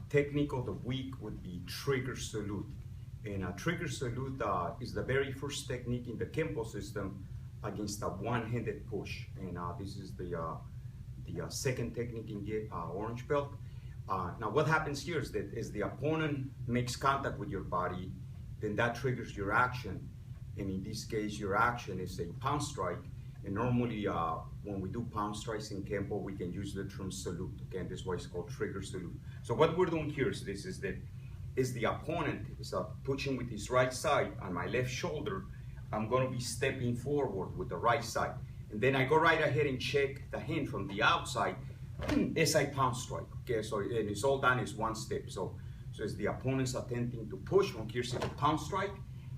technique of the week would be trigger salute. And a trigger salute is the very first technique in the Kenpo system against a one-handed push. And this is the second technique in the orange belt. Now what happens here is that as the opponent makes contact with your body, then that triggers your action. And in this case, your action is a pound strike. And normally when we do pound strikes in Kenpo, we can use the term salute. Okay, and this is why it's called trigger salute. So what we're doing here is this: is that as the opponent is pushing with his right side on my left shoulder, I'm going to be stepping forward with the right side. And then I go right ahead and check the hand from the outside as I pound strike. Okay, so and it's all done is one step. So as the opponent's attempting to push, one here's a pound strike,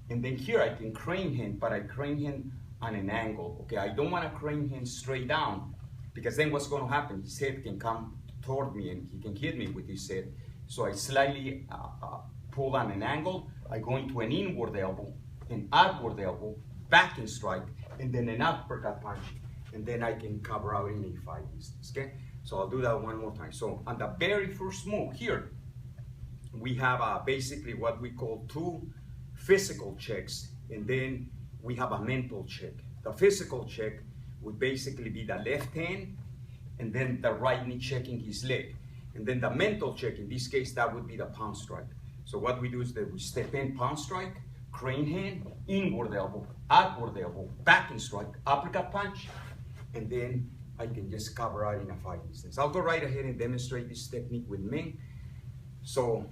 and then here I can crane hand, but I crane hand on an angle. Okay, I don't want to crane hand straight down, because then what's going to happen? His head can come toward me and he can hit me with his head. So I slightly pull on an angle. I go into an inward elbow, an outward elbow, backing strike, and then an uppercut punch, and then I can cover out in a 5 instance. Okay, so I'll do that one more time. So on the very first move here, we have basically what we call 2 physical checks, and then we have a mental check. The physical check would basically be the left hand, and then the right knee checking his leg. And then the mental check, in this case, that would be the pound strike. So what we do is that we step in, pound strike, crane hand, inward elbow, outward elbow, backing strike, uppercut punch, and then I can just cover out in a 5 instance. I'll go right ahead and demonstrate this technique with Ming. So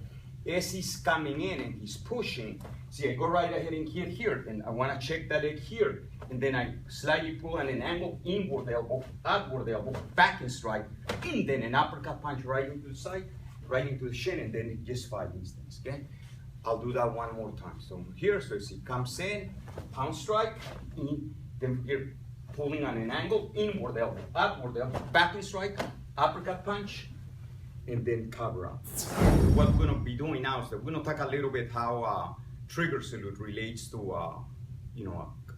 as he's coming in and he's pushing, see, I go right ahead and hit here, and I want to check that leg here, and then I slightly pull on an angle, inward elbow, outward elbow, backing strike, and then an uppercut punch right into the side, right into the shin, and then just 5 instance. Okay, I'll do that one more time. So here, so as he comes in, pound strike, then here pulling on an angle, inward elbow, outward elbow, backing strike, uppercut punch, and then cover up. What we're going to be doing now is that we're going to talk a little bit how trigger salute relates to a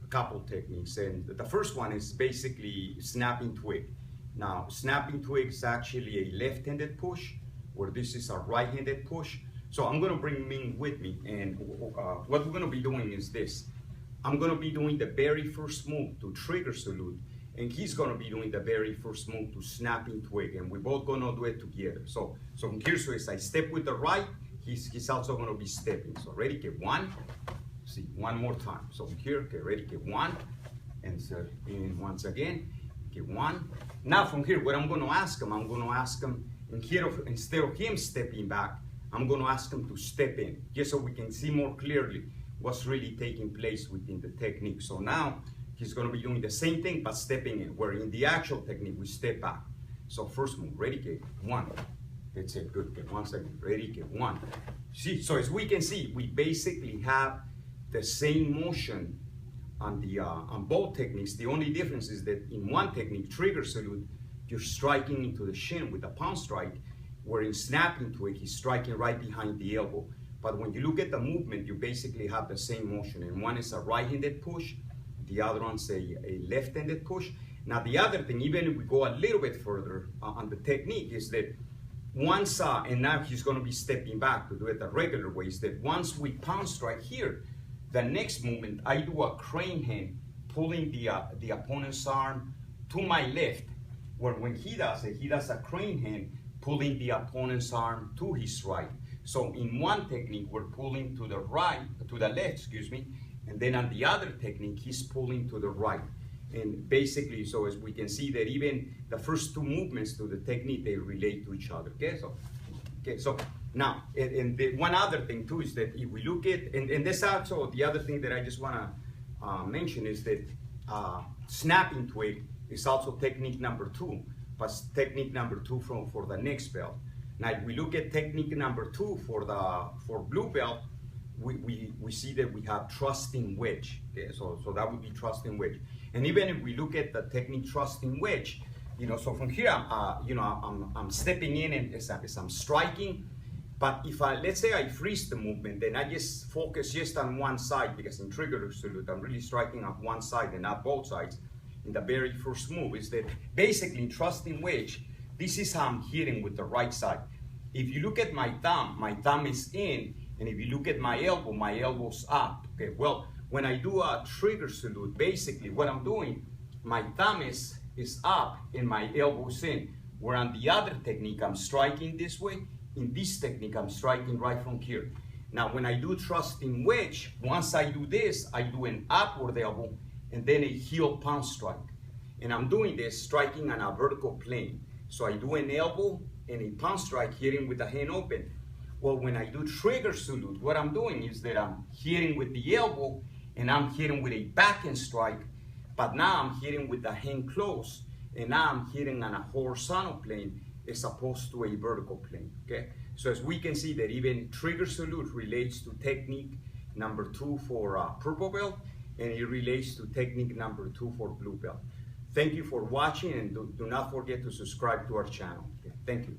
couple techniques. And the first one is basically snapping twig. Now, snapping twig is actually a left-handed push, where this is a right-handed push. So I'm going to bring Ming with me, and what we're going to be doing is this. I'm going to be doing the very first move to trigger salute, and he's going to be doing the very first move to snapping twig, and we're both going to do it together. So here's where as I step with the right, he's also going to be stepping. So ready, get one. See, one more time. So here, get ready, get one, and so in once again, get one. Now from here, what I'm going to ask him, and here instead of him stepping back, I'm going to ask him to step in, just so we can see more clearly what's really taking place within the technique. So now he's going to be doing the same thing but stepping in, where in the actual technique we step back. So first move, ready, get one. That's it, good. Get 1 second, ready, get one. See, so as we can see, we basically have the same motion on both techniques. The only difference is that in one technique, trigger salute, you're striking into the shin with a pound strike, where in snapping twig, he's striking right behind the elbow. But when you look at the movement, you basically have the same motion. And one is a right-handed push, the other one's a left-handed push. Now the other thing, even if we go a little bit further on the technique, is that once, and now he's going to be stepping back to do it the regular way, is that once we pound strike here, the next movement, I do a crane hand, pulling the opponent's arm to my left, where when he does it, he does a crane hand, pulling the opponent's arm to his right. So in one technique, we're pulling to the right, to the left, excuse me, and then on the other technique, he's pulling to the right. And basically, so as we can see that even the first 2 movements to the technique, they relate to each other. Okay, so now, and the one other thing too is that if we look at, and this also, the other thing that I just want to mention is that snapping twig is also technique number 2, but technique number 2 for the next belt. Now, if we look at technique number 2 for blue belt, we see that we have trusting wedge. Okay, so that would be trusting wedge. And even if we look at the technique trusting wedge, so from here, I'm stepping in and as I'm striking. But if let's say I freeze the movement, then I just focus just on one side, because in trigger salute, I'm really striking on one side and not both sides. In the very first move is that basically in trusting wedge, this is how I'm hitting with the right side. If you look at my thumb is in, and if you look at my elbow's up. Okay, well, when I do a trigger salute, basically what I'm doing, my thumb is up and my elbow's in. Where on the other technique, I'm striking this way. In this technique, I'm striking right from here. Now, when I do thrusting wedge, once I do this, I do an upward elbow and then a heel pound strike. And I'm doing this striking on a vertical plane. So I do an elbow and a pound strike hitting with the hand open. Well, when I do trigger salute, what I'm doing is that I'm hitting with the elbow and I'm hitting with a backhand strike, but now I'm hitting with the hand closed, and now I'm hitting on a horizontal plane as opposed to a vertical plane, okay? So as we can see that even trigger salute relates to technique number 2 for purple belt, and it relates to technique number 2 for blue belt. Thank you for watching, and do not forget to subscribe to our channel. Okay? Thank you.